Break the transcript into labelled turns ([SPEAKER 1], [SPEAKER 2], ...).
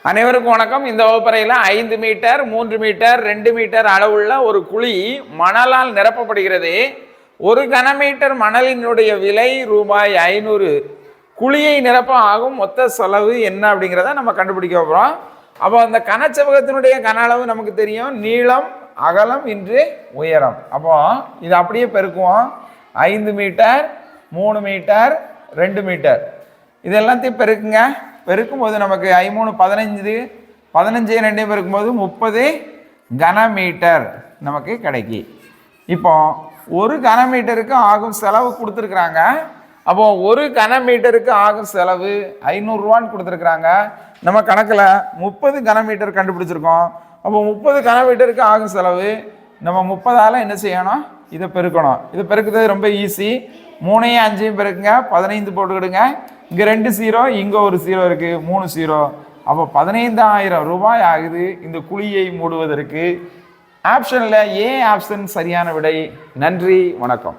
[SPEAKER 1] அனைவருக்கும் வணக்கம். இந்த வகுப்பறையில் 5 மீட்டர் 3 மீட்டர் 2 மீட்டர் அளவுள்ள ஒரு குழி மணலால் நிரப்பப்படுகிறது. ஒரு கனமீட்டர் மணலினுடைய விலை ரூபாய் 500. குழியை நிரப்ப ஆகும் மொத்த செலவு என்ன அப்படிங்கிறத நம்ம கண்டுபிடிக்க போகிறோம். அப்போ அந்த கனச்செவகத்தினுடைய கன அளவு நமக்கு தெரியும், நீளம் அகலம் இன்று உயரம். அப்போ இது அப்படியே பெருக்குவோம். 5 மீட்டர் 3 மீட்டர் 2 மீட்டர் இது எல்லாத்தையும் பெருக்குங்க. பெருக்கும்போது நமக்கு 5×3 15, 15 2 பெருக்கும்போது 30 கனமீட்டர் நமக்கு கிடைக்கி. இப்போ ஒரு கனமீட்டருக்கு ஆகும் செலவு கொடுத்துருக்குறாங்க. அப்போ ஒரு கனமீட்டருக்கு ஆகும் செலவு 500 ரூபான்னு கொடுத்துருக்குறாங்க. நம்ம கணக்கில் 30 கனமீட்டர் கண்டுபிடிச்சிருக்கோம். அப்போ 30 கனமீட்டருக்கு ஆகும் செலவு நம்ம 30ஆல் என்ன செய்யணும், இதை பெருக்கணும். இதை பெருக்குறது ரொம்ப ஈஸி. 3ஐயும் 5ஐயும் பெருக்குங்க, 15 போட்டுக்கிடுங்க. இங்கே 2 0, இங்கே ஒரு 0 இருக்குது, 3 0. அப்போ 15,000 ரூபாய் ஆகுது இந்த குழியை மூடுவதற்கு. ஆப்ஷனில் ஏ ஆப்ஷன் சரியான விடை. நன்றி, வணக்கம்.